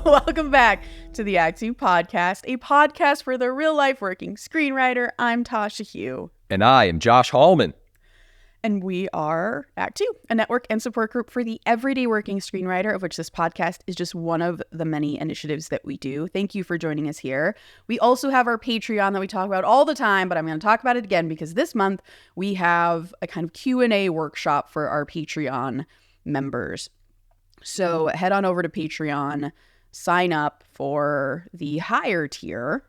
Welcome back to the Act Two podcast, a podcast for the real-life working screenwriter. I'm Tasha Hugh. And I am Josh Hallman. And we are Act Two, a network and support group for the everyday working screenwriter, of which this podcast is just one of the many initiatives that we do. Thank you for joining us here. We also have our Patreon that we talk about all the time, but I'm going to talk about it again because this month we have a kind of Q&A workshop for our Patreon members. So head on over to Patreon, sign up for the higher tier,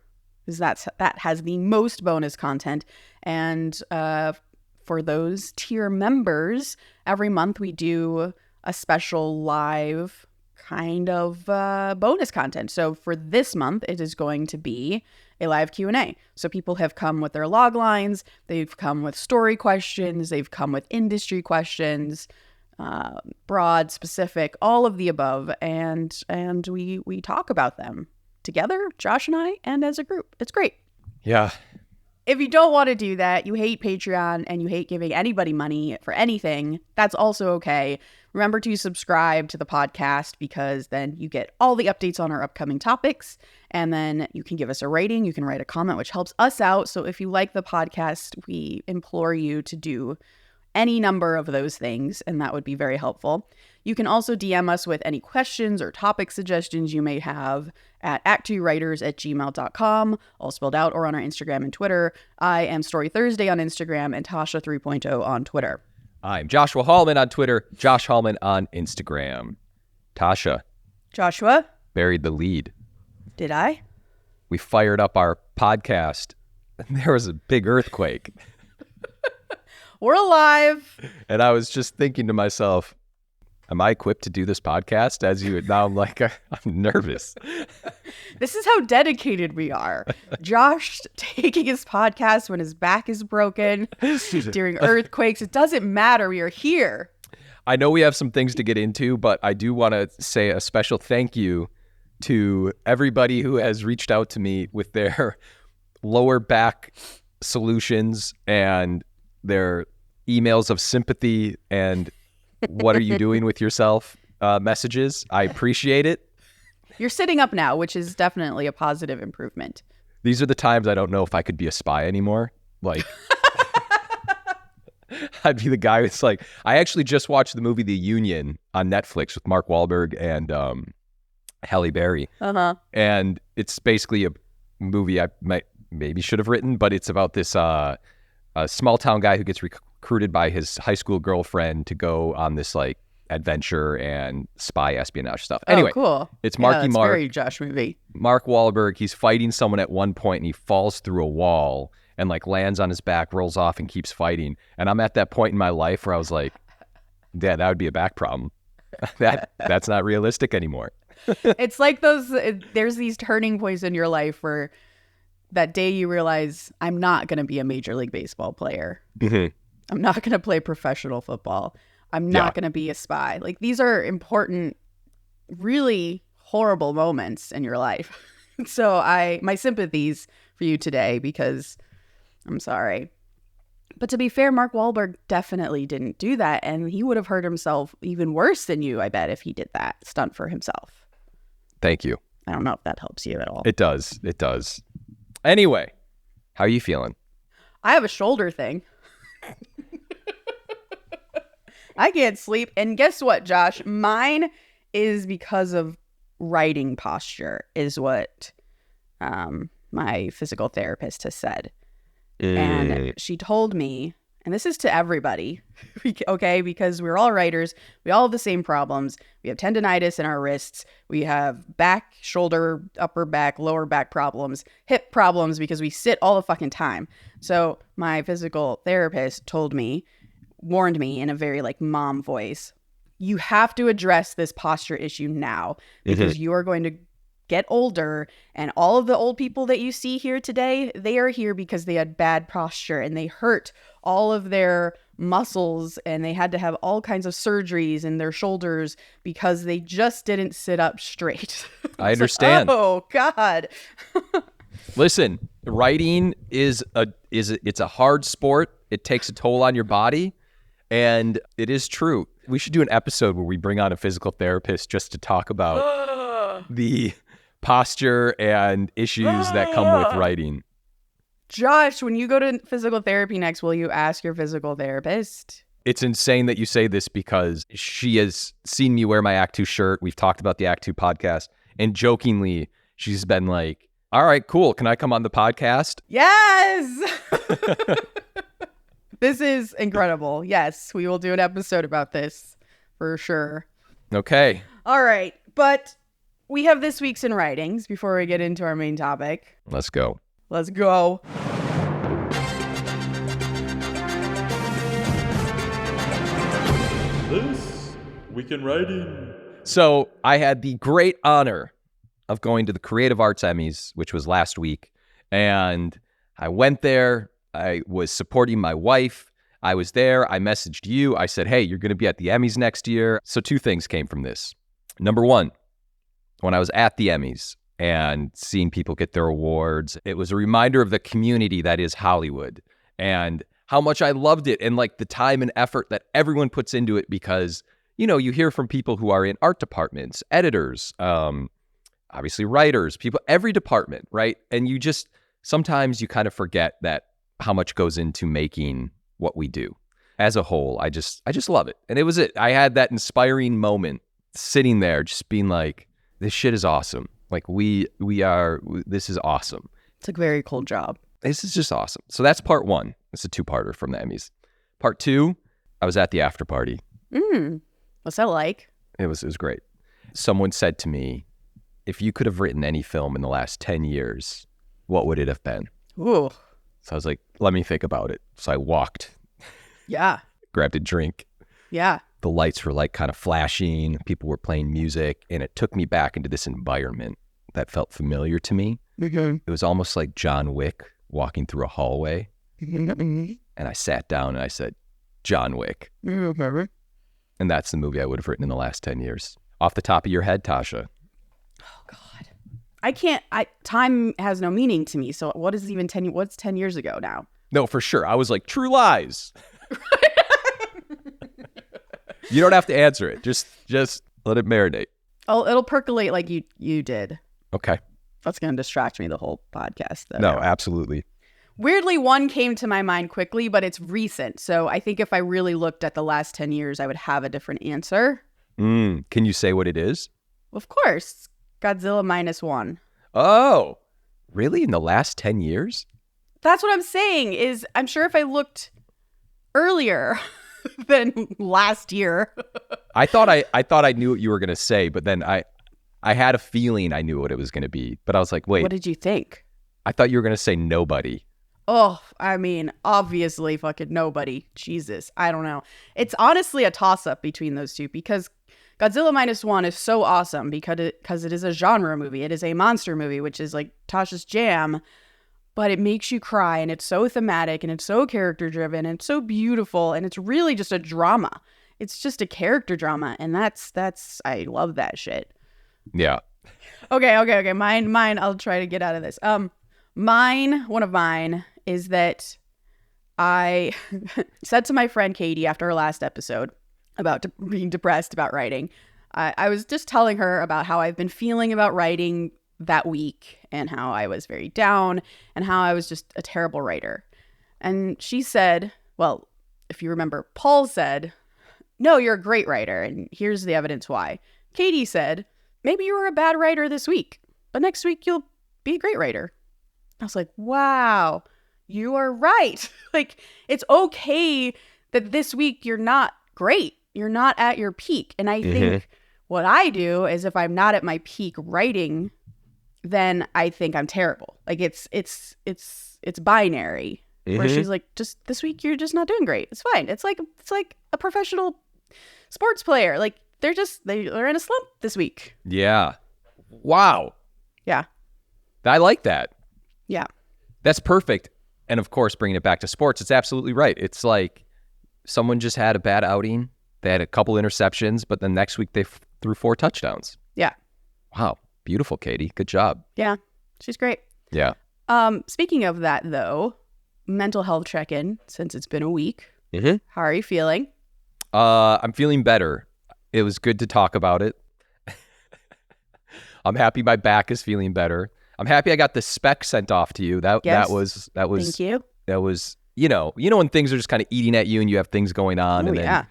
because that has the most bonus content. And for those tier members, every month we do a special live kind of bonus content. So for this month, it is going to be a live Q&A. So people have come with their log lines, they've come with story questions, they've come with industry questions, broad, specific, all of the above, and we talk about them together, Josh and I, and as a group. It's great. Yeah. If you don't want to do that, you hate Patreon and you hate giving anybody money for anything, that's also okay. Remember to subscribe to the podcast because then you get all the updates on our upcoming topics, and then you can give us a rating, you can write a comment, which helps us out. So if you like the podcast, we implore you to do any number of those things, and that would be very helpful. You can also DM us with any questions or topic suggestions you may have at ActTwoWriters@gmail.com, all spelled out, or on our Instagram and Twitter. I am Story Thursday on Instagram and Tasha 3.0 on Twitter. I'm Joshua Hallman on Twitter, Josh Hallman on Instagram. Tasha. Joshua? Buried the lead. Did I? We fired up our podcast, and there was a big earthquake. We're alive. And I was just thinking to myself, am I equipped to do this podcast? Now I'm like, I'm nervous. This is how dedicated we are. Josh taking his podcast when his back is broken, during earthquakes. It doesn't matter. We are here. I know we have some things to get into, but I do want to say a special thank you to everybody who has reached out to me with their lower back solutions and their emails of sympathy and what are you doing with yourself messages. I appreciate it. You're sitting up now, which is definitely a positive improvement. These are the times I don't know if I could be a spy anymore. Like, I'd be the guy who's like, I actually just watched the movie The Union on Netflix with Mark Wahlberg and Halle Berry. Uh-huh. And it's basically a movie I maybe should have written, but it's about this a small town guy who gets recruited by his high school girlfriend to go on this like adventure and spy espionage stuff. Anyway, cool. It's Marky Mark. Very Josh movie. Mark Wahlberg, he's fighting someone at one point and he falls through a wall and like lands on his back, rolls off and keeps fighting. And I'm at that point in my life where I was like, yeah, that would be a back problem. That's not realistic anymore. It's like there's these turning points in your life where that day you realize I'm not going to be a Major League Baseball player. Mm-hmm. I'm not going to play professional football. I'm not going to be a spy. Like, these are important, really horrible moments in your life. So my sympathies for you today, because I'm sorry. But to be fair, Mark Wahlberg definitely didn't do that. And he would have hurt himself even worse than you, I bet, if he did that stunt for himself. Thank you. I don't know if that helps you at all. It does. It does. Anyway, how are you feeling? I have a shoulder thing. I can't sleep. And guess what, Josh? Mine is because of writing posture, is what my physical therapist has said. And she told me, and this is to everybody, okay, because we're all writers. We all have the same problems. We have tendonitis in our wrists. We have back, shoulder, upper back, lower back problems, hip problems, because we sit all the fucking time. So my physical therapist warned me in a very like mom voice, you have to address this posture issue now, because you are going to get older, and all of the old people that you see here today, they are here because they had bad posture and they hurt all of their muscles and they had to have all kinds of surgeries in their shoulders because they just didn't sit up straight. I understand. Like, oh God. Listen, writing it's a hard sport. It takes a toll on your body, and it is true. We should do an episode where we bring on a physical therapist just to talk about the posture and issues that come with writing. Josh, when you go to physical therapy next, will you ask your physical therapist? It's insane that you say this because she has seen me wear my Act 2 shirt. We've talked about the Act 2 podcast. And jokingly, she's been like, all right, cool. Can I come on the podcast? Yes! This is incredible. Yes, we will do an episode about this for sure. Okay. All right. But we have this week's in writings before we get into our main topic. Let's go. Let's go. This week in writing. So I had the great honor of going to the Creative Arts Emmys, which was last week. And I went there. I was supporting my wife. I was there. I messaged you. I said, hey, you're going to be at the Emmys next year. So 2 things came from this. Number 1, when I was at the Emmys and seeing people get their awards, it was a reminder of the community that is Hollywood and how much I loved it and like the time and effort that everyone puts into it because, you know, you hear from people who are in art departments, editors, obviously writers, people, every department, right? And you just, sometimes you kind of forget that how much goes into making what we do. As a whole, I just love it. And it was it. I had that inspiring moment sitting there just being like, this shit is awesome. Like this is awesome. It's a very cool job. This is just awesome. So that's part 1. It's a 2-parter from the Emmys. Part 2, I was at the after party. What's that like? It was great. Someone said to me, if you could have written any film in the last 10 years, what would it have been? Ooh. So I was like, let me think about it. So I walked. Yeah. Grabbed a drink. Yeah. The lights were like kind of flashing. People were playing music. And it took me back into this environment that felt familiar to me. Okay. It was almost like John Wick walking through a hallway. And I sat down and I said, John Wick. And that's the movie I would have written in the last 10 years. Off the top of your head, Tasha. Oh, God. Time has no meaning to me. So what is even what's 10 years ago now? No, for sure. I was like, True Lies. You don't have to answer it. Just let it marinate. Oh, it'll percolate like you did. Okay. That's going to distract me the whole podcast, though. No, absolutely. Weirdly, one came to my mind quickly, but it's recent. So I think if I really looked at the last 10 years, I would have a different answer. Can you say what it is? Of course. Godzilla -1. Oh, really? In the last 10 years? That's what I'm saying is I'm sure if I looked earlier than last year. I thought I knew what you were going to say, but then I had a feeling I knew what it was going to be. But I was like, wait. What did you think? I thought you were going to say Nobody. Oh, I mean, obviously fucking Nobody. Jesus. I don't know. It's honestly a toss-up between those two because Godzilla -1 is so awesome because it is a genre movie. It is a monster movie, which is like Tasha's jam, but it makes you cry and it's so thematic and it's so character-driven and it's so beautiful and it's really just a drama. It's just a character drama and that's I love that shit. Yeah. Okay. Mine, I'll try to get out of this. One of mine is that I said to my friend Katie after our last episode about being depressed about writing, I was just telling her about how I've been feeling about writing that week and how I was very down and how I was just a terrible writer. And she said, well, if you remember, Paul said, no, you're a great writer. And here's the evidence why. Katie said, maybe you were a bad writer this week, but next week you'll be a great writer. I was like, wow, you are right. Like, it's okay that this week you're not great. You're not at your peak. And I think what I do is if I'm not at my peak writing, then I think I'm terrible. Like it's binary where she's like, just this week you're just not doing great. It's fine. It's like a professional sports player. Like they're in a slump this week. Yeah. Wow. Yeah. I like that. Yeah. That's perfect. And of course, bringing it back to sports, it's absolutely right. It's like someone just had a bad outing. They had a couple interceptions, but then next week they threw 4 touchdowns. Yeah. Wow. Beautiful, Katie. Good job. Yeah. She's great. Yeah. Speaking of that, though, mental health check-in, since it's been a week. Mm-hmm. How are you feeling? I'm feeling better. It was good to talk about it. I'm happy my back is feeling better. I'm happy I got the spec sent off to you. That was Thank you. That was, when things are just kind of eating at you and you have things going on, and then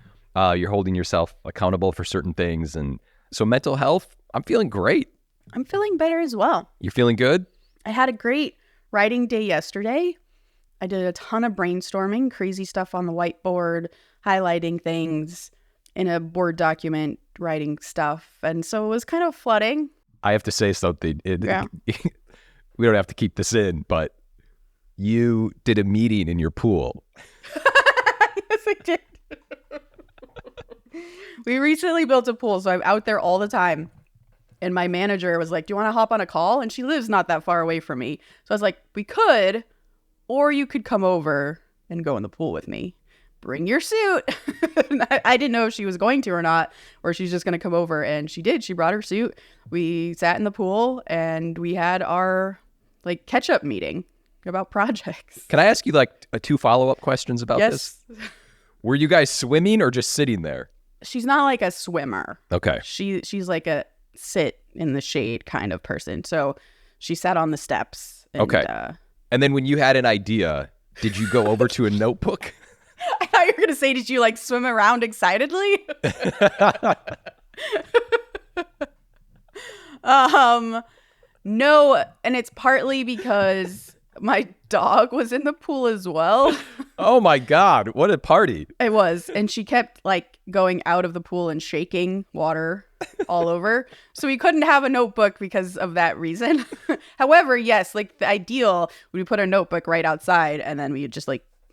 you're holding yourself accountable for certain things. And so mental health, I'm feeling great. I'm feeling better as well. You're feeling good? I had a great writing day yesterday. I did a ton of brainstorming, crazy stuff on the whiteboard, highlighting things in a Word document, writing stuff. And so it was kind of flooding. I have to say something. We don't have to keep this in, but you did a meeting in your pool. Yes, I did. We recently built a pool, so I'm out there all the time. And my manager was like, do you want to hop on a call? And she lives not that far away from me. So I was like, we could, or you could come over and go in the pool with me. Bring your suit. I didn't know if she was going to or not, or she's just going to come over. And she did. She brought her suit. We sat in the pool and we had our catch-up meeting about projects. Can I ask you 2 follow-up questions about this? Were you guys swimming or just sitting there? She's not like a swimmer. Okay. She's like a sit in the shade kind of person. So she sat on the steps. And, okay. And then when you had an idea, did you go over to a notebook? I thought you were going to say, did you swim around excitedly? No. And it's partly because my dog was in the pool as well. Oh my God. What a party. It was. And she kept going out of the pool and shaking water all over. So we couldn't have a notebook because of that reason. However, yes, the ideal would be put a notebook right outside and then we would just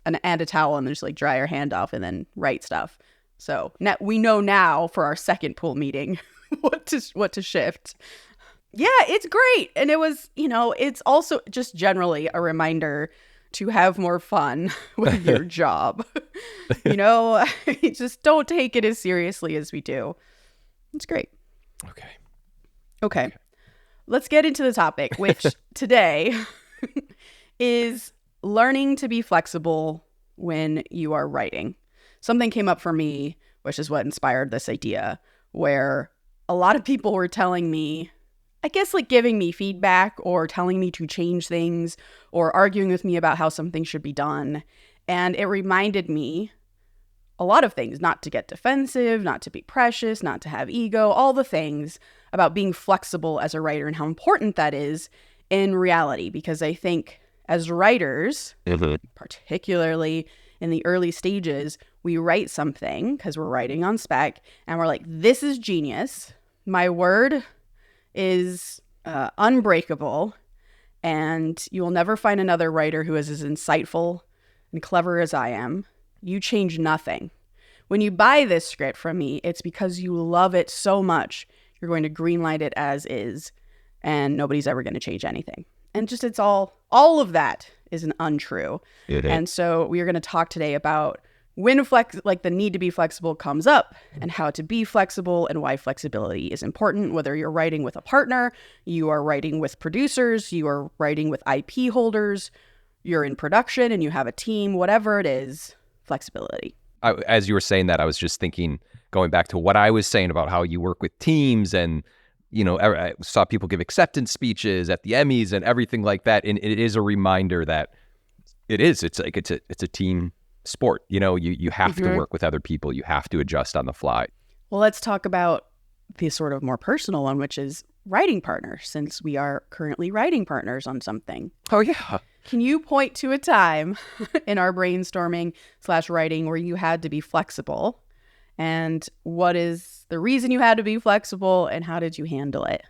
and a towel and just dry our hand off and then write stuff. So now we know now for our second pool meeting what to shift. Yeah, it's great. And it was, it's also just generally a reminder to have more fun with your job. Just don't take it as seriously as we do. It's great. Okay. Let's get into the topic, which today is learning to be flexible when you are writing. Something came up for me, which is what inspired this idea, where a lot of people were telling me, I guess giving me feedback or telling me to change things or arguing with me about how something should be done. And it reminded me a lot of things, not to get defensive, not to be precious, not to have ego, all the things about being flexible as a writer and how important that is in reality. Because I think as writers, particularly in the early stages, we write something because we're writing on spec and we're like, this is genius. My word is unbreakable, and you will never find another writer who is as insightful and clever as I am. You change nothing. When you buy this script from me, it's because you love it so much. You're going to greenlight it as is, and nobody's ever going to change anything. And just it's all of that is an untrue. And so we are going to talk today about when the need to be flexible comes up and how to be flexible and why flexibility is important, whether you're writing with a partner, you are writing with producers, you are writing with IP holders, you're in production and you have a team, whatever it is, flexibility. As you were saying that, I was just thinking, going back to what I was saying about how you work with teams and, I saw people give acceptance speeches at the Emmys and everything like that. And it is a reminder that it's a team sport. You have to work with other people. You have to adjust on the fly. Well, let's talk about the sort of more personal one, which is writing partners, since we are currently writing partners on something. Oh, yeah. Can you point to a time in our brainstorming / writing where you had to be flexible? And what is the reason you had to be flexible and how did you handle it?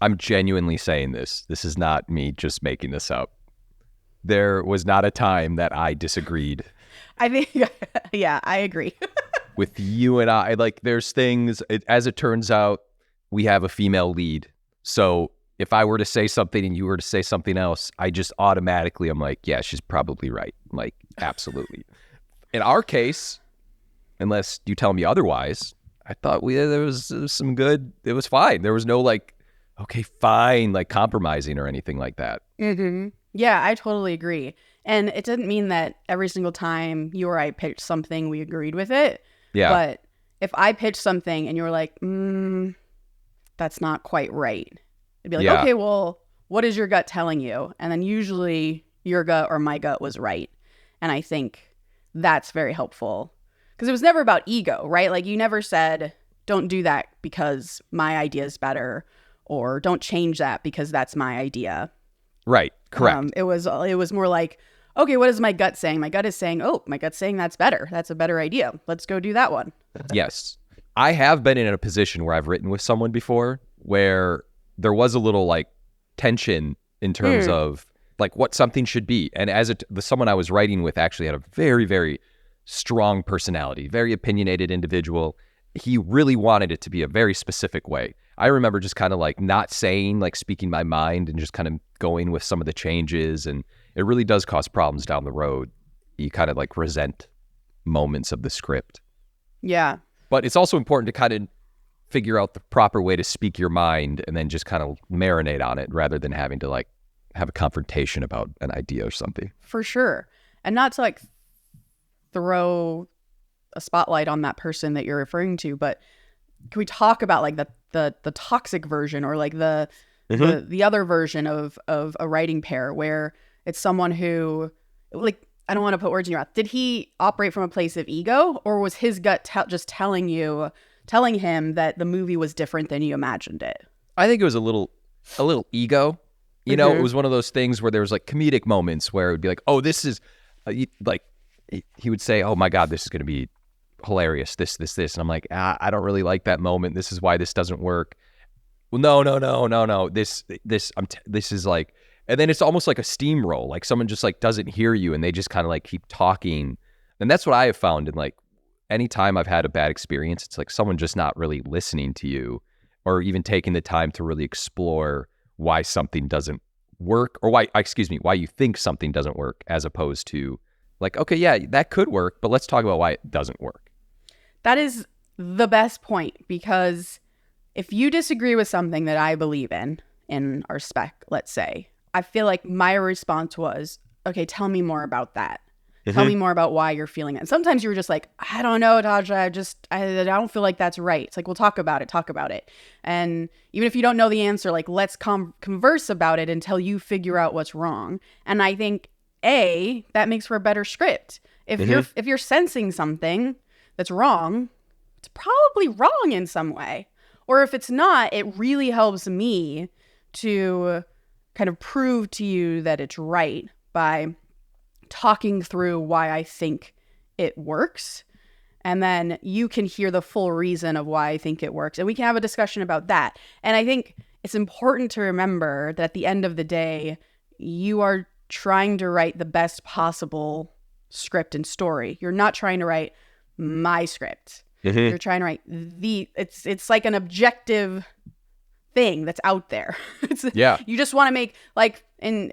I'm genuinely saying this. This is not me just making this up. There was not a time that I disagreed. I think, yeah, I agree. With you and I, there's things, as it turns out, we have a female lead. So if I were to say something and you were to say something else, I just automatically, I'm like, yeah, she's probably right. Absolutely. In our case, unless you tell me otherwise, I thought there was some good, it was fine. There was no okay, fine, compromising or anything like that. Mm-hmm. Yeah, I totally agree. And it didn't mean that every single time you or I pitched something, we agreed with it. Yeah. But if I pitched something and you were like, that's not quite right, It'd be like, Yeah. okay, well, what is your gut telling you? And then usually your gut or my gut was right. And I think that's very helpful because it was never about ego, right? Like you never said, don't do that because my idea is better, or don't change that because that's my idea. Right. Correct. It was more like, okay, what is my gut saying? My gut is saying, oh, my gut's saying that's better. That's a better idea. Let's go do that one. Yes. I have been in a position where I've written with someone before where there was a little like tension in terms of like what something should be. And as the someone I was writing with actually had a very, very strong personality, very opinionated individual. He really wanted it to be a very specific way. I remember just kind of like not saying, like speaking my mind and just kind of going with some of the changes. And it really does cause problems down the road. You kind of like resent moments of the script. Yeah. But it's also important to kind of figure out the proper way to speak your mind and then just kind of marinate on it rather than having to like have a confrontation about an idea or something. For sure. And not to like throw a spotlight on that person that you're referring to, but can we talk about like the toxic version or like the other version of a writing pair where it's someone who, like, I don't want to put words in your mouth. Did he operate from a place of ego, or was his gut just telling him that the movie was different than you imagined it? I think it was a little ego. You know, it was one of those things where there was like comedic moments where it would be like, oh, this is like, he would say, oh my God, this is going to be hilarious. This. And I'm like, I don't really like that moment. This is why this doesn't work. Well, no. This is like, and then it's almost like a steamroll. Like someone just like doesn't hear you and they just kind of like keep talking. And that's what I have found in like, anytime I've had a bad experience, it's like someone just not really listening to you or even taking the time to really explore why something doesn't work or why you think something doesn't work, as opposed to like, okay, yeah, that could work, but let's talk about why it doesn't work. That is the best point, because if you disagree with something that I believe in our spec, let's say, I feel like my response was, okay, tell me more about that. Tell me more about why you're feeling it. And sometimes you were just like, I don't know, Tasha, I don't feel like that's right. It's like, well, talk about it. And even if you don't know the answer, like, let's converse about it until you figure out what's wrong. And I think, that makes for a better script. If you're sensing something that's wrong, it's probably wrong in some way. Or if it's not, it really helps me to kind of prove to you that it's right by talking through why I think it works. And then you can hear the full reason of why I think it works. And we can have a discussion about that. And I think it's important to remember that at the end of the day, you are trying to write the best possible script and story. You're not trying to write my script. You're trying to write it's like an objective thing that's out there. You just want to make, like, in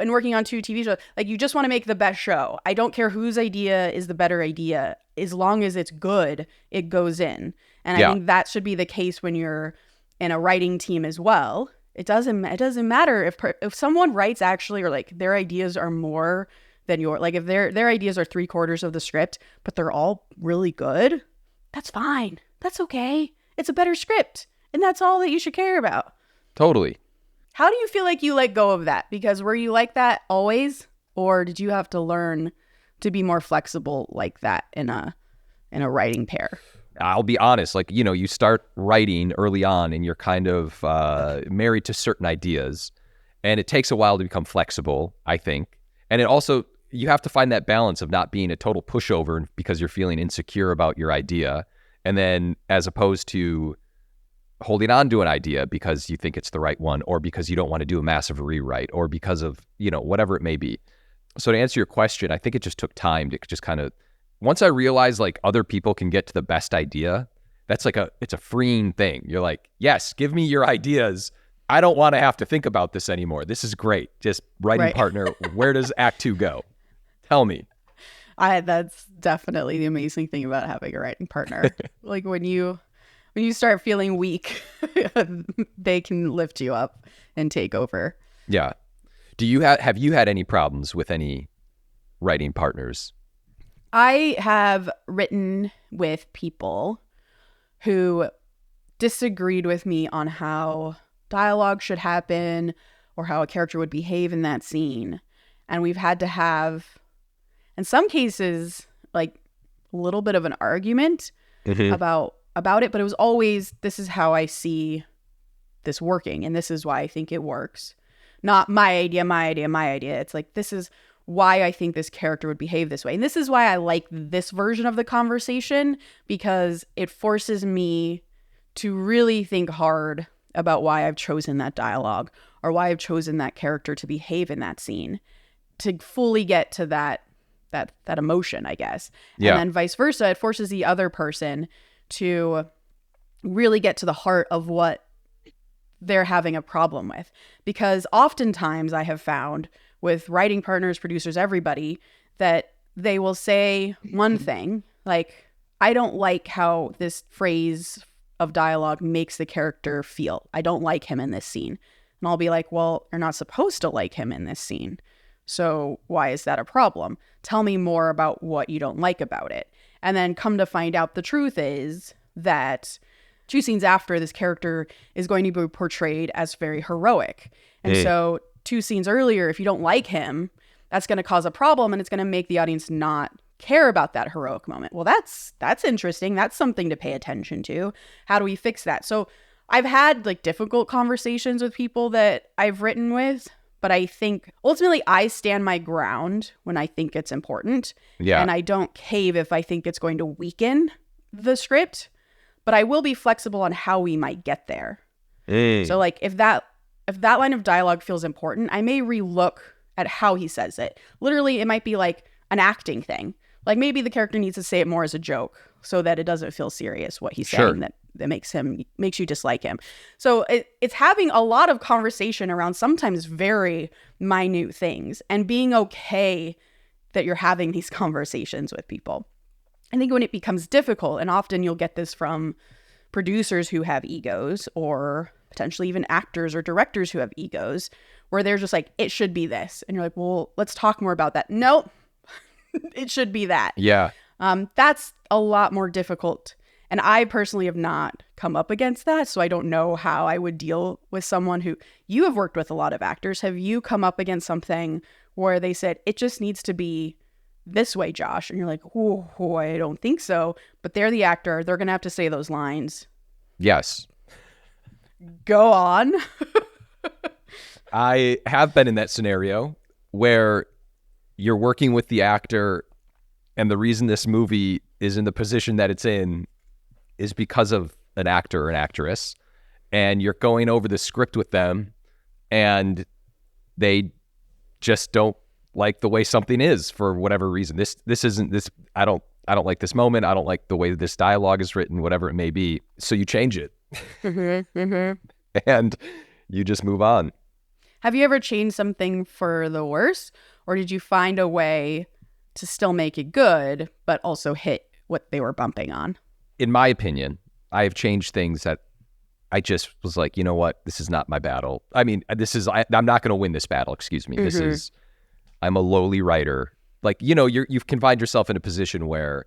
working on 2 TV shows, like, you just want to make the best show. I don't care whose idea is the better idea. As long as it's good, it goes in. And I think that should be the case when you're in a writing team as well. It doesn't matter if someone writes actually, or like their ideas are more than your, like if their ideas are 3/4 of the script, but they're all really good. That's fine. That's okay. It's a better script. And that's all that you should care about. Totally. How do you feel like you let go of that? Because were you like that always? Or did you have to learn to be more flexible like that in a writing pair? I'll be honest, like, you know, you start writing early on and you're kind of married to certain ideas, and it takes a while to become flexible, I think. And it also, you have to find that balance of not being a total pushover because you're feeling insecure about your idea, and then as opposed to holding on to an idea because you think it's the right one, or because you don't want to do a massive rewrite, or because of, you know, whatever it may be. So to answer your question, I think it just took time to just kind of, once I realized like other people can get to the best idea, that's like it's a freeing thing. You're like, yes, give me your ideas. I don't want to have to think about this anymore. This is great. Just writing partner. Where does Act 2 go? Tell me. That's definitely the amazing thing about having a writing partner. Like when you start feeling weak, they can lift you up and take over. Yeah. Have you had any problems with any writing partners? I have written with people who disagreed with me on how dialogue should happen or how a character would behave in that scene. And we've had to have, in some cases, like a little bit of an argument about it, but it was always, this is how I see this working and this is why I think it works. Not my idea. It's like, this is why I think this character would behave this way. And this is why I like this version of the conversation, because it forces me to really think hard about why I've chosen that dialogue or why I've chosen that character to behave in that scene, to fully get to that emotion, I guess. Yeah. And then vice versa, it forces the other person to really get to the heart of what they're having a problem with. Because oftentimes I have found with writing partners, producers, everybody, that they will say one thing, like, I don't like how this phrase of dialogue makes the character feel. I don't like him in this scene. And I'll be like, well, you're not supposed to like him in this scene. So why is that a problem? Tell me more about what you don't like about it. And then come to find out the truth is that 2 scenes after, this character is going to be portrayed as very heroic. And so 2 scenes earlier, if you don't like him, that's going to cause a problem and it's going to make the audience not care about that heroic moment. Well, that's interesting. That's something to pay attention to. How do we fix that? So I've had like difficult conversations with people that I've written with, but I think ultimately I stand my ground when I think it's important. Yeah. And I don't cave if I think it's going to weaken the script, but I will be flexible on how we might get there. So like if that line of dialogue feels important, I may relook at how he says it. Literally, it might be like an acting thing. Like maybe the character needs to say it more as a joke so that it doesn't feel serious what he's saying that makes you dislike him. So it's having a lot of conversation around sometimes very minute things and being okay that you're having these conversations with people. I think when it becomes difficult, and often you'll get this from producers who have egos or potentially even actors or directors who have egos, where they're just like, it should be this. And you're like, well, let's talk more about that. Nope, it should be that. Yeah. That's a lot more difficult. And I personally have not come up against that. So I don't know how I would deal with someone who, you have worked with a lot of actors. Have you come up against something where they said, it just needs to be this way, Josh? And you're like, oh, I don't think so. But they're the actor. They're going to have to say those lines. Yes. Go on. I have been in that scenario where you're working with the actor and the reason this movie is in the position that it's in is because of an actor or an actress, and you're going over the script with them and they just don't like the way something is for whatever reason. This isn't this. I don't like this moment. I don't like the way that this dialogue is written, whatever it may be. So you change it and you just move on. Have you ever changed something for the worse, or did you find a way to still make it good, but also hit what they were bumping on? In my opinion, I have changed things that I just was like, you know what? This is not my battle. I mean, I'm not going to win this battle. Excuse me. I'm a lowly writer. Like, you know, you've confined yourself in a position where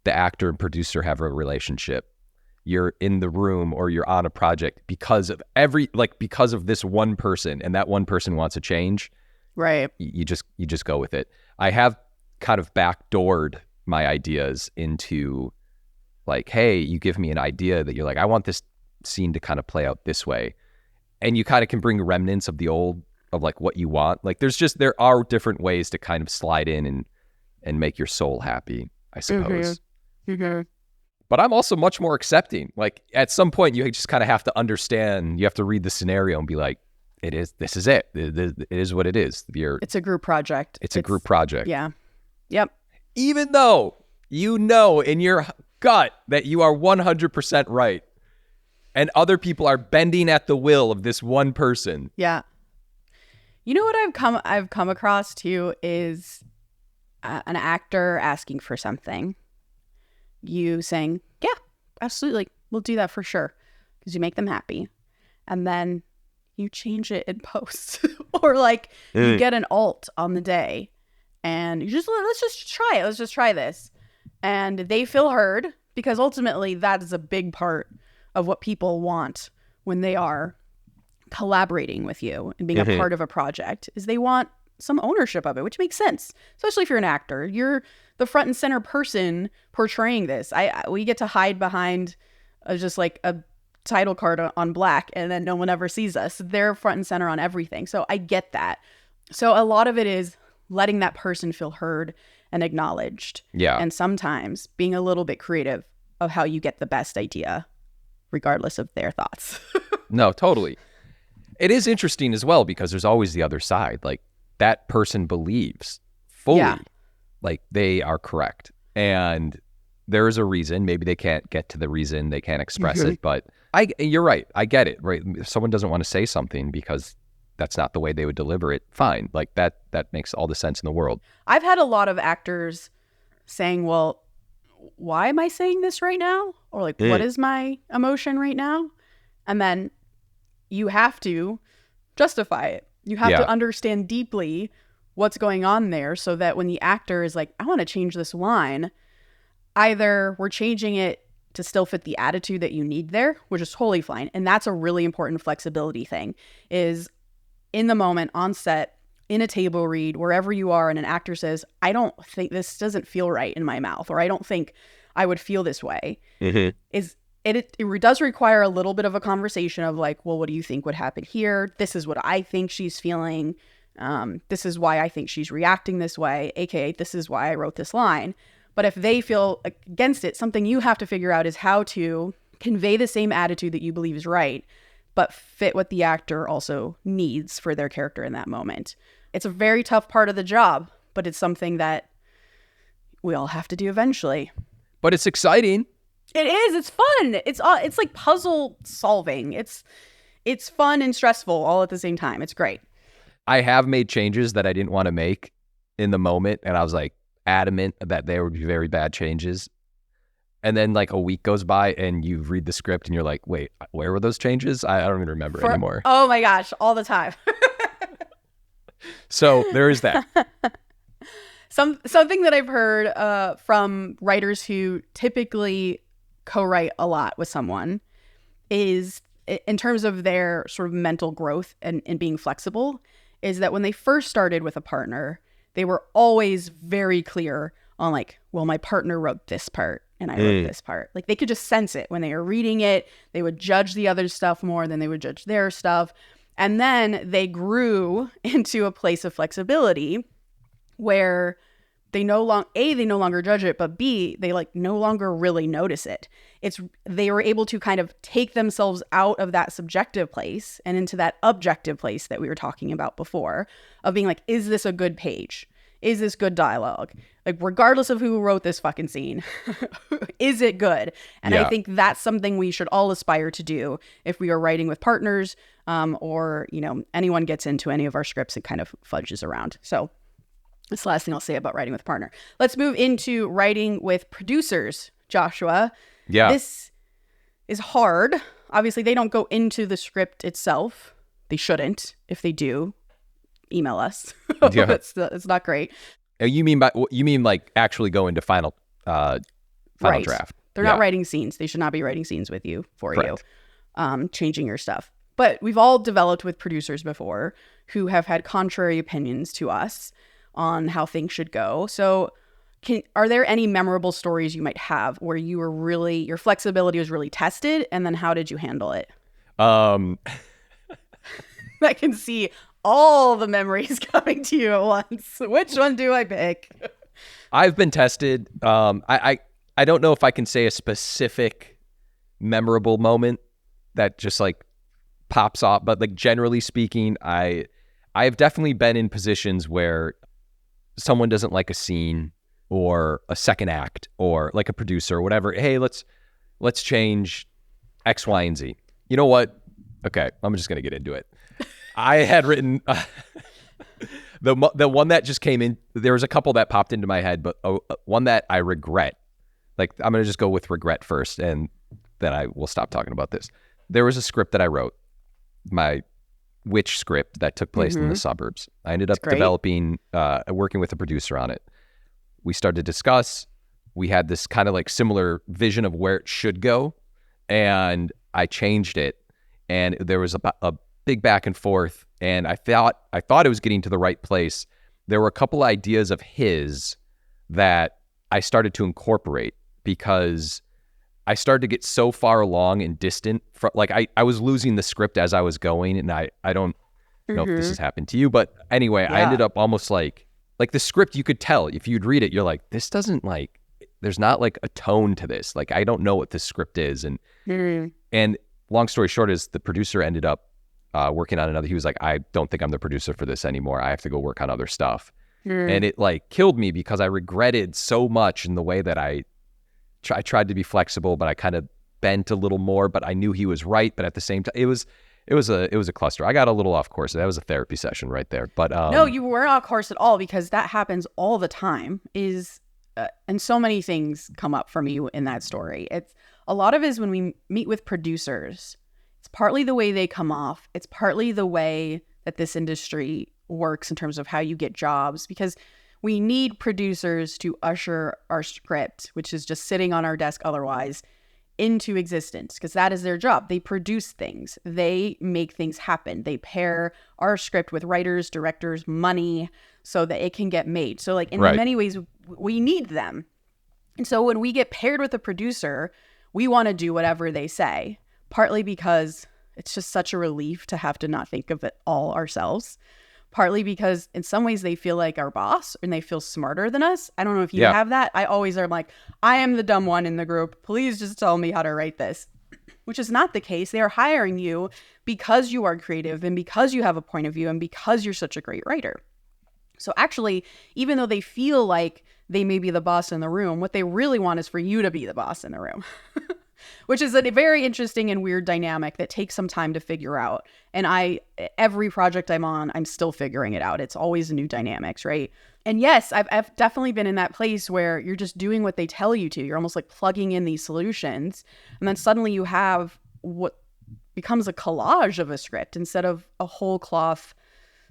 the actor and producer have a relationship. You're in the room or you're on a project because of because of this one person, and that one person wants a change. Right. You just go with it. I have kind of backdoored my ideas into like, hey, you give me an idea that you're like, I want this scene to kind of play out this way. And you kind of can bring remnants of the old, of like what you want. Like there are different ways to kind of slide in and make your soul happy, I suppose. But I'm also much more accepting. Like at some point you just kind of have to understand, you have to read the scenario and be like, this is it. It is what it is. It's a group project. It's a group project. Yeah. Yep. Even though you know in your gut that you are 100% right and other people are bending at the will of this one person. Yeah. You know what I've come across too is an actor asking for something. You saying, yeah, absolutely, we'll do that for sure, because you make them happy. And then you change it in post or like you get an alt on the day and you just, let's just try it. Let's just try this. And they feel heard, because ultimately that is a big part of what people want when they are collaborating with you and being a part of a project is they want some ownership of it, which makes sense, especially if you're an actor. You're the front and center person portraying this. We get to hide behind just like a title card on black, and then no one ever sees us. They're front and center on everything. So I get that. So a lot of it is letting that person feel heard and acknowledged. Yeah. And sometimes being a little bit creative of how you get the best idea, regardless of their thoughts. No, totally. It is interesting as well because there's always the other side. Like that person believes fully like they are correct. And there is a reason. Maybe they can't get to the reason. They can't express it. But you're right. I get it, right? If someone doesn't want to say something because that's not the way they would deliver it, fine. Like that makes all the sense in the world. I've had a lot of actors saying, well, why am I saying this right now? Or like, what is my emotion right now? And then you have to justify it. You have to understand deeply what's going on there so that when the actor is like, I want to change this line, either we're changing it to still fit the attitude that you need there, which is totally fine. And that's a really important flexibility thing, is in the moment, on set, in a table read, wherever you are, and an actor says, I don't think this doesn't feel right in my mouth, or I don't think I would feel this way, it does require a little bit of a conversation of like, well, what do you think would happen here? This is what I think she's feeling. This is why I think she's reacting this way, aka this is why I wrote this line. But if they feel against it, something you have to figure out is how to convey the same attitude that you believe is right, but fit what the actor also needs for their character in that moment. It's a very tough part of the job, but it's something that we all have to do eventually. But it's exciting. It is. It's fun. It's like puzzle solving. It's fun and stressful all at the same time. It's great. I have made changes that I didn't want to make in the moment, and I was like adamant that they would be very bad changes. And then like a week goes by and you read the script and you're like, wait, where were those changes? I don't even remember anymore. Oh my gosh, all the time. So there is that. Something that I've heard from writers who typically co-write a lot with someone is, in terms of their sort of mental growth and being flexible, is that when they first started with a partner, they were always very clear on like, well, my partner wrote this part and I wrote this part. Like they could just sense it when they were reading it. They would judge the other stuff more than they would judge their stuff. And then they grew into a place of flexibility where they no longer judge it, but B, they like no longer really notice it. They were able to kind of take themselves out of that subjective place and into that objective place that we were talking about before, of being like, is this a good page? Is this good dialogue? Like, regardless of who wrote this fucking scene, is it good? And I think that's something we should all aspire to do if we are writing with partners, or, you know, anyone gets into any of our scripts and kind of fudges around. So that's the last thing I'll say about writing with a partner. Let's move into writing with producers, Joshua. Yeah. This is hard. Obviously, they don't go into the script itself. They shouldn't. If they do, email us. Yeah. It's not great. You mean like actually go into final draft? They're not writing scenes. They should not be writing scenes with you for Correct. you, changing your stuff. But we've all developed with producers before who have had contrary opinions to us on how things should go. So are there any memorable stories you might have where you were your flexibility was really tested, and then how did you handle it? I can see all the memories coming to you at once. Which one do I pick? I've been tested. I don't know if I can say a specific memorable moment that just like pops off, but like generally speaking, I've definitely been in positions where someone doesn't like a scene or a second act, or like a producer or whatever. Hey, let's change X, Y, and Z. You know what? Okay, I'm just gonna get into it. I had written the one that just came in. There was a couple that popped into my head, but one that I regret. Like, I'm gonna just go with regret first, and then I will stop talking about this. There was a script that I wrote, my witch script that took place in the suburbs. I ended up developing, working with a producer on it. We started to discuss. We had this kind of like similar vision of where it should go, and I changed it. And there was a big back and forth, and I thought it was getting to the right place. There were a couple ideas of his that I started to incorporate because I started to get so far along and distant from, like, I was losing the script as I was going, and I don't know if this has happened to you, but anyway, I ended up almost like the script, you could tell if you'd read it, you're like, this doesn't, like, there's not like a tone to this. Like, I don't know what this script is. And long story short is the producer ended up working on another. He was like, I don't think I'm the producer for this anymore. I have to go work on other stuff. And it like killed me because I regretted so much in the way that I tried to be flexible, but I kind of bent a little more, but I knew he was right. But at the same time, it was a cluster. I got a little off course. That was a therapy session right there. But no, you weren't off course at all, because that happens all the time. And so many things come up for me in that story. It's a lot of it is when we meet with producers. It's partly the way they come off. It's partly the way that this industry works in terms of how you get jobs, because we need producers to usher our script, which is just sitting on our desk otherwise, into existence, because that is their job. They produce things. They make things happen. They pair our script with writers, directors, money, so that it can get made. So like in many ways, we need them. And so when we get paired with a producer, we want to do whatever they say, partly because it's just such a relief to have to not think of it all ourselves. Partly because in some ways they feel like our boss and they feel smarter than us. I don't know if you have that. I always am like, I am the dumb one in the group. Please just tell me how to write this, which is not the case. They are hiring you because you are creative and because you have a point of view and because you're such a great writer. So actually, even though they feel like they may be the boss in the room, what they really want is for you to be the boss in the room. Which is a very interesting and weird dynamic that takes some time to figure out. And every project I'm on, I'm still figuring it out. It's always new dynamics, right? And yes, I've definitely been in that place where you're just doing what they tell you to. You're almost like plugging in these solutions. And then suddenly you have what becomes a collage of a script instead of a whole cloth,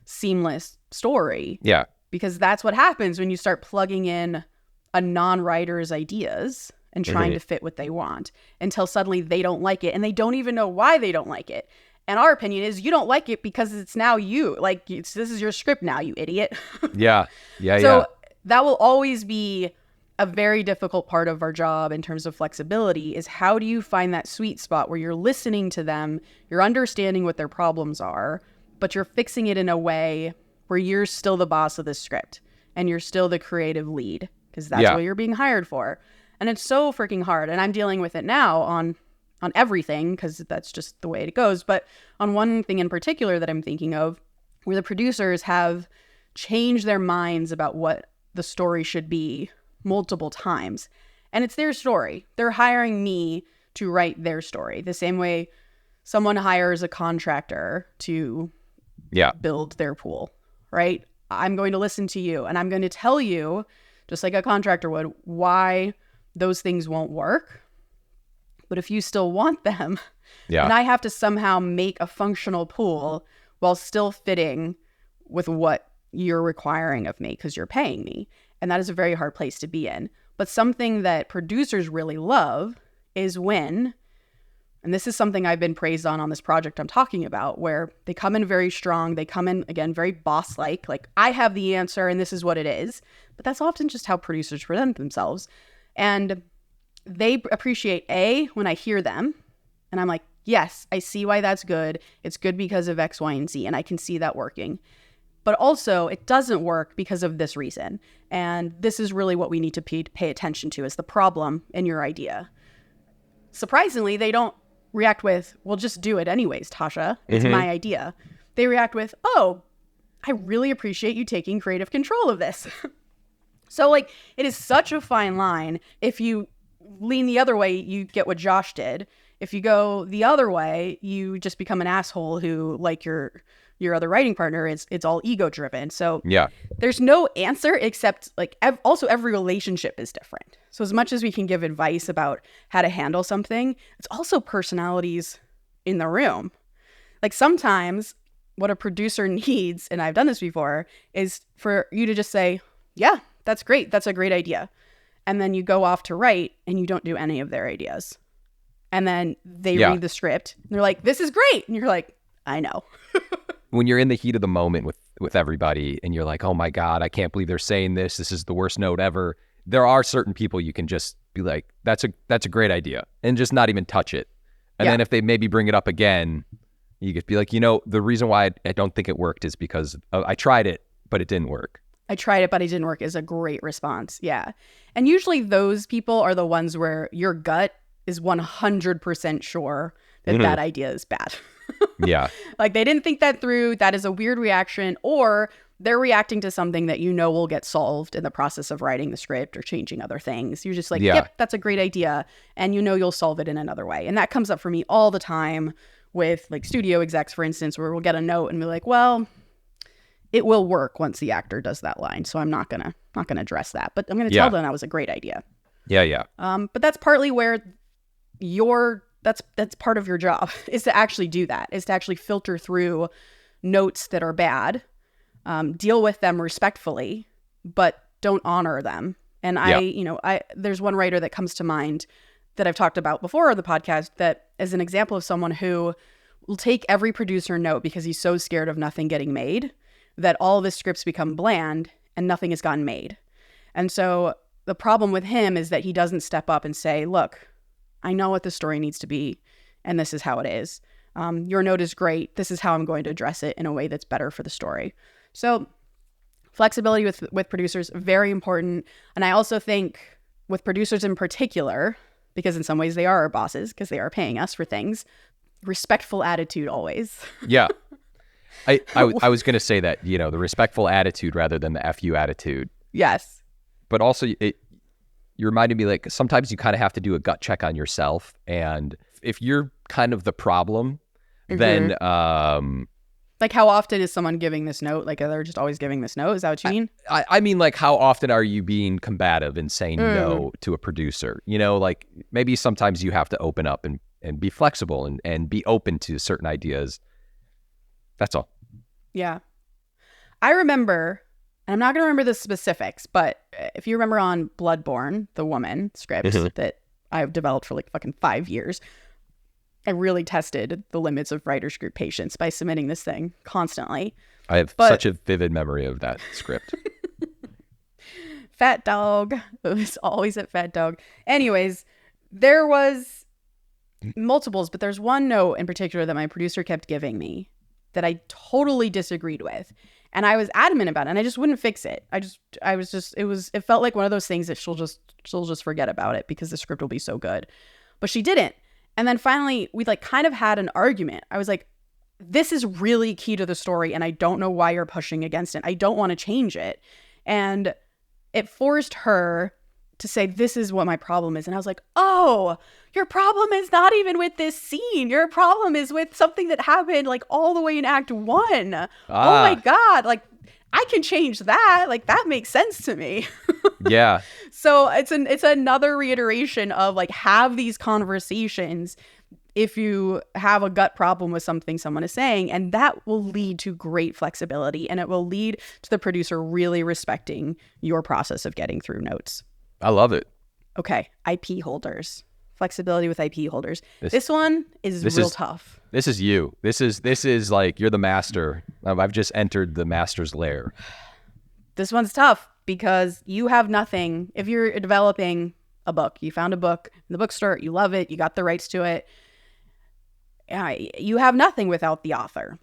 seamless story. Yeah. Because that's what happens when you start plugging in a non-writer's ideas and trying to fit what they want, until suddenly they don't like it and they don't even know why they don't like it. And our opinion is you don't like it because it's now you. Like, this is your script now, you idiot. So that will always be a very difficult part of our job in terms of flexibility, is how do you find that sweet spot where you're listening to them, you're understanding what their problems are, but you're fixing it in a way where you're still the boss of the script and you're still the creative lead, because that's what you're being hired for. And it's so freaking hard. And I'm dealing with it now on everything, because that's just the way it goes. But on one thing in particular that I'm thinking of, where the producers have changed their minds about what the story should be multiple times. And it's their story. They're hiring me to write their story, the same way someone hires a contractor to build their pool, right? I'm going to listen to you and I'm going to tell you, just like a contractor would, why those things won't work. But if you still want them, then I have to somehow make a functional pool while still fitting with what you're requiring of me, because you're paying me. And that is a very hard place to be in. But something that producers really love is when, and this is something I've been praised on this project I'm talking about, where they come in very strong. They come in, again, very boss-like, like, I have the answer and this is what it is. But that's often just how producers present themselves. And they appreciate when I hear them and I'm like, yes, I see why that's good. It's good because of X, Y, and Z. And I can see that working. But also it doesn't work because of this reason. And this is really what we need to pay attention to, is the problem in your idea. Surprisingly, they don't react with, well, just do it anyways, Tasha. It's my idea. They react with, oh, I really appreciate you taking creative control of this. So like, it is such a fine line. If you lean the other way, you get what Josh did. If you go the other way, you just become an asshole who, like your other writing partner, it's all ego driven. So there's no answer except like also every relationship is different. So as much as we can give advice about how to handle something, it's also personalities in the room. Like sometimes what a producer needs, and I've done this before, is for you to just say, yeah, that's great. That's a great idea. And then you go off to write and you don't do any of their ideas. And then they read the script and they're like, this is great. And you're like, I know. When you're in the heat of the moment with everybody and you're like, oh my God, I can't believe they're saying this. This is the worst note ever. There are certain people you can just be like, that's a great idea, and just not even touch it. And then if they maybe bring it up again, you could be like, the reason why I don't think it worked is because I tried it, but it didn't work. I tried it, but it didn't work is a great response. Yeah. And usually those people are the ones where your gut is 100% sure that that idea is bad. Yeah. Like they didn't think that through. That is a weird reaction, or they're reacting to something that will get solved in the process of writing the script or changing other things. You're just like, yep, that's a great idea. And you'll solve it in another way. And that comes up for me all the time with like studio execs, for instance, where we'll get a note and be like, well, it will work once the actor does that line. So I'm not gonna address that. But I'm gonna tell them that was a great idea. Yeah. But that's partly where that's part of your job is to actually do that, is to actually filter through notes that are bad, deal with them respectfully, but don't honor them. And there's one writer that comes to mind that I've talked about before on the podcast that is an example of someone who will take every producer note because he's so scared of nothing getting made that all of his scripts become bland and nothing has gotten made. And so the problem with him is that he doesn't step up and say, look, I know what the story needs to be, and this is how it is. Your note is great. This is how I'm going to address it in a way that's better for the story. So flexibility with producers, very important. And I also think with producers in particular, because in some ways they are our bosses because they are paying us for things, respectful attitude always. Yeah. I was going to say that, the respectful attitude rather than the FU attitude. Yes. But also you reminded me, like, sometimes you kind of have to do a gut check on yourself. And if you're kind of the problem, then... like, how often is someone giving this note? Like, they're just always giving this note? Is that what you mean? I mean, like, how often are you being combative and saying no to a producer? Like, maybe sometimes you have to open up and be flexible and be open to certain ideas. That's all. Yeah. I remember, and I'm not going to remember the specifics, but if you remember on Bloodborne, the woman script that I've developed for like fucking 5 years, I really tested the limits of writer's group patience by submitting this thing constantly. I have such a vivid memory of that script. Fat dog. It was always at fat dog. Anyways, there was multiples, but there's one note in particular that my producer kept giving me that I totally disagreed with. And I was adamant about it, and I just wouldn't fix it. It felt like one of those things that she'll just forget about it because the script will be so good. But she didn't. And then finally, we like kind of had an argument. I was like, this is really key to the story, and I don't know why you're pushing against it. I don't want to change it. And it forced her to say, this is what my problem is. And I was like, oh, your problem is not even with this scene. Your problem is with something that happened like all the way in Act 1. Oh my God. Like, I can change that. Like, that makes sense to me. Yeah. So it's another reiteration of like, have these conversations if you have a gut problem with something someone is saying, and that will lead to great flexibility, and it will lead to the producer really respecting your process of getting through notes. I love it. Okay. IP holders. Flexibility with IP holders. This one is real tough. This is you. This is like, you're the master. I've just entered the master's lair. This one's tough because you have nothing. If you're developing a book, you found a book in the bookstore, you love it, you got the rights to it. You have nothing without the author.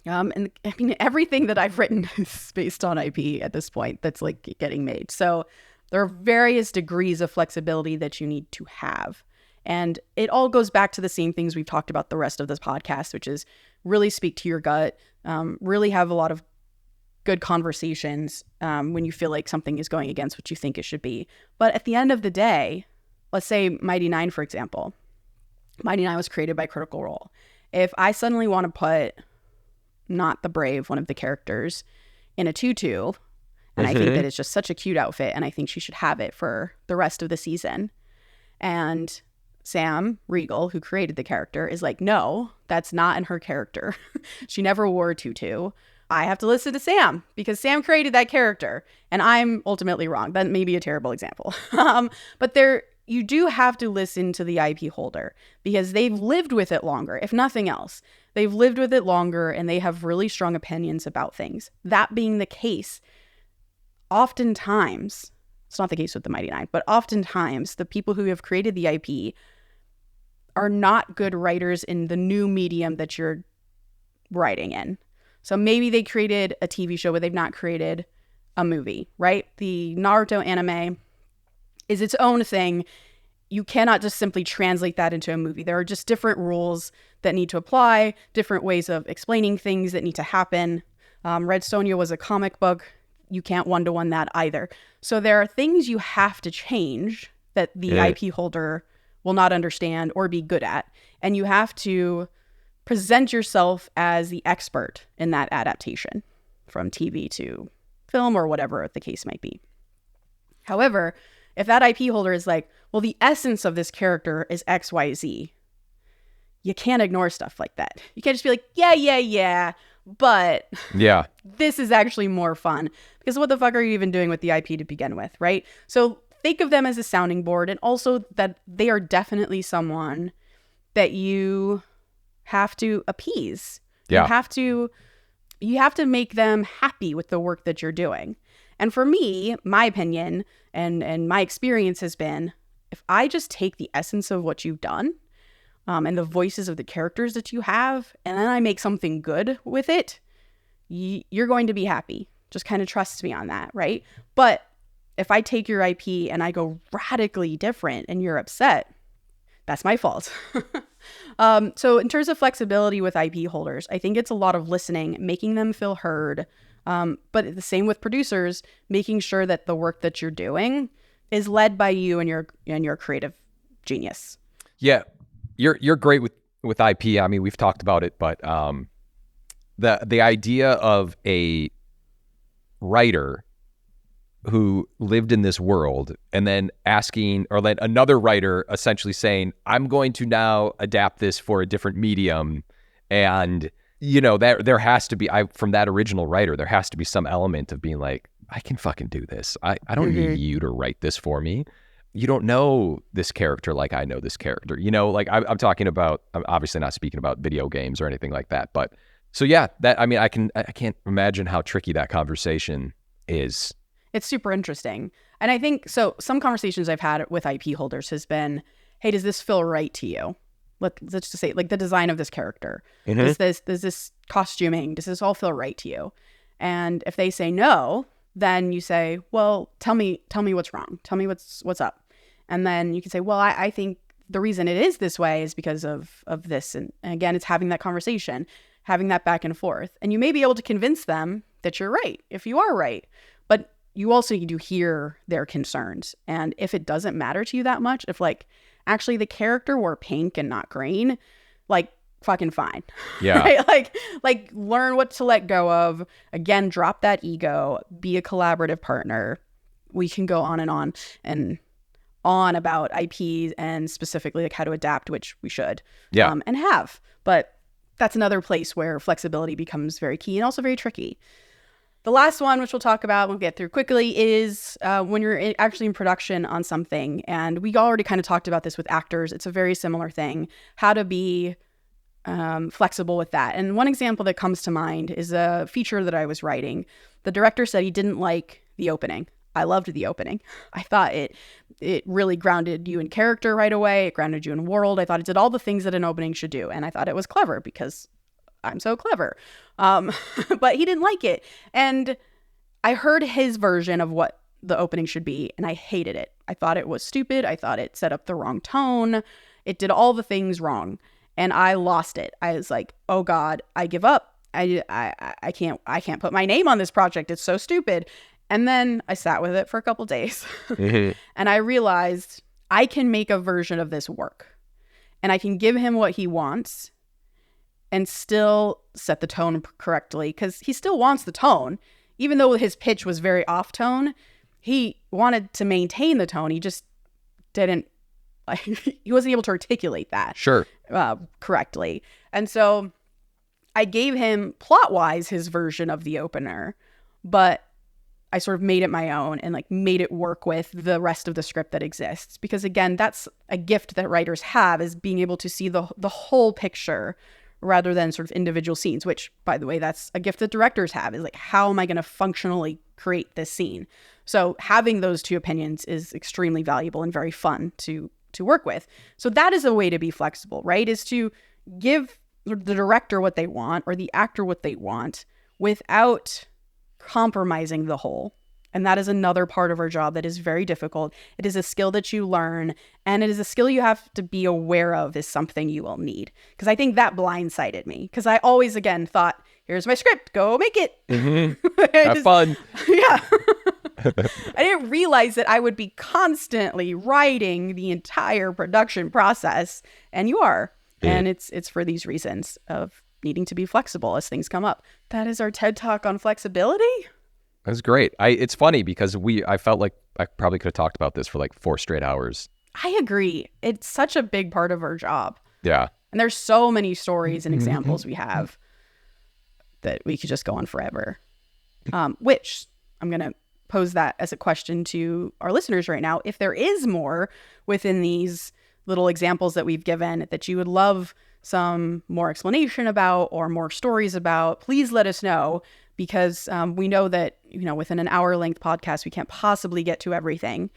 And I mean, everything that I've written is based on IP at this point that's like getting made. So there are various degrees of flexibility that you need to have. And it all goes back to the same things we've talked about the rest of this podcast, which is really speak to your gut, really have a lot of good conversations when you feel like something is going against what you think it should be. But at the end of the day, let's say Mighty Nine, for example. Mighty Nine was created by Critical Role. If I suddenly want to put Not the Brave, one of the characters, in a tutu, and I think that it's just such a cute outfit, and I think she should have it for the rest of the season. And Sam Riegel, who created the character, is like, no, that's not in her character. She never wore a tutu. I have to listen to Sam because Sam created that character, and I'm ultimately wrong. That may be a terrible example. But you do have to listen to the IP holder because they've lived with it longer, if nothing else. They've lived with it longer and they have really strong opinions about things. That being the case, oftentimes, it's not the case with the Mighty Nine, but oftentimes the people who have created the IP are not good writers in the new medium that you're writing in. So maybe they created a TV show, but they've not created a movie, right? The Naruto anime is its own thing. You cannot just simply translate that into a movie. There are just different rules that need to apply, different ways of explaining things that need to happen. Red Sonja was a comic book. You can't one-to-one that either. So there are things you have to change that the IP holder will not understand or be good at. And you have to present yourself as the expert in that adaptation from TV to film or whatever the case might be. However, if that IP holder is like, well, the essence of this character is XYZ, you can't ignore stuff like that. You can't just be like, yeah, but this is actually more fun. Because what the fuck are you even doing with the IP to begin with, right? So think of them as a sounding board, and also that they are definitely someone that you have to appease. Yeah. You have to make them happy with the work that you're doing. And for me, my opinion and my experience has been, if I just take the essence of what you've done and the voices of the characters that you have, and then I make something good with it, you're going to be happy. Just kind of trust me on that, right? But if I take your IP and I go radically different and you're upset, that's my fault. So in terms of flexibility with IP holders, I think it's a lot of listening, making them feel heard. But the same with producers, making sure that the work that you're doing is led by you and your creative genius. Yeah, you're great with IP. I mean, we've talked about it, but the idea of a writer who lived in this world and then asking, or then another writer essentially saying, I'm going to now adapt this for a different medium. And, that there has to be, from that original writer, there has to be some element of being like, I can fucking do this. I don't need you to write this for me. You don't know this character like I know this character. I'm talking about, I'm obviously not speaking about video games or anything like that. But so yeah, I can't imagine how tricky that conversation is. It's super interesting. And I think, so some conversations I've had with IP holders has been, hey, does this feel right to you? Let's just say, like, the design of this character. Does this costuming, does this all feel right to you? And if they say no, then you say, well, tell me what's wrong. Tell me what's up. And then you can say, well, I think the reason it is this way is because of this. And again, it's having that conversation, having that back and forth. And you may be able to convince them that you're right, if you are right. But you also need to hear their concerns. And if it doesn't matter to you that much, if like actually the character wore pink and not green, like fucking fine. Yeah. Right? Like learn what to let go of. Again, drop that ego, be a collaborative partner. We can go on and on about IPs and specifically like how to adapt, which we should and have. But that's another place where flexibility becomes very key and also very tricky. The last one, which we'll talk about, we'll get through quickly, is when you're actually in production on something. And we already kind of talked about this with actors. It's a very similar thing, how to be flexible with that. And one example that comes to mind is a feature that I was writing. The director said he didn't like the opening. I loved the opening. I thought it really grounded you in character right away. It grounded you in world. I thought it did all the things that an opening should do. And I thought it was clever because I'm so clever. But he didn't like it. And I heard his version of what the opening should be, and I hated it. I thought it was stupid. I thought it set up the wrong tone. It did all the things wrong. And I lost it. I was like, oh God, I give up. I can't put my name on this project. It's so stupid. And then I sat with it for a couple days and I realized I can make a version of this work and I can give him what he wants and still set the tone correctly, because he still wants the tone. Even though his pitch was very off tone, he wanted to maintain the tone. He just didn't, he wasn't able to articulate that correctly. And so I gave him plot-wise his version of the opener, but I sort of made it my own and like made it work with the rest of the script that exists. Because again, that's a gift that writers have, is being able to see the whole picture rather than sort of individual scenes, which, by the way, that's a gift that directors have, is like, how am I going to functionally create this scene? So having those two opinions is extremely valuable and very fun to work with. So that is a way to be flexible, right? Is to give the director what they want or the actor what they want without compromising the whole. And that is another part of our job that is very difficult. It is a skill that you learn, and it is a skill you have to be aware of is something you will need. Because I think that blindsided me. Because I always, again, thought, here's my script, go make it. Have fun. Yeah. I didn't realize that I would be constantly writing the entire production process. And you are. And it's for these reasons of needing to be flexible as things come up. That is our TED Talk on flexibility. That's great. It's funny because I felt like I probably could have talked about this for like 4 straight hours. I agree. It's such a big part of our job. Yeah. And there's so many stories and examples we have that we could just go on forever. Which I'm going to pose that as a question to our listeners right now. If there is more within these little examples that we've given that you would love some more explanation about or more stories about, please let us know, because we know that, within an hour length podcast, we can't possibly get to everything.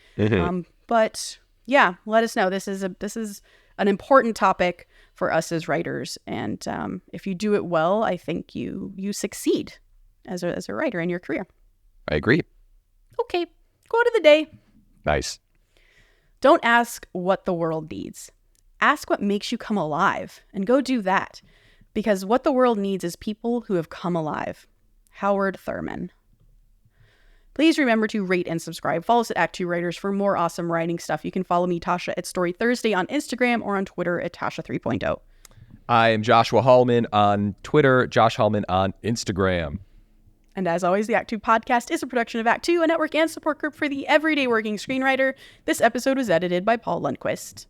But yeah, let us know. This is an important topic for us as writers. And if you do it well, I think you succeed as a writer in your career. I agree. Okay, quote of the day. Nice. Don't ask what the world needs. Ask what makes you come alive, and go do that. Because what the world needs is people who have come alive. Howard Thurman. Please remember to rate and subscribe. Follow us at ActTwoWriters for more awesome writing stuff. You can follow me, Tasha, at Story Thursday on Instagram or on Twitter at Tasha 3.0. I am Joshua Hallman on Twitter, Josh Hallman on Instagram. And as always, the Act Two podcast is a production of Act Two, a network and support group for the everyday working screenwriter. This episode was edited by Paul Lundquist.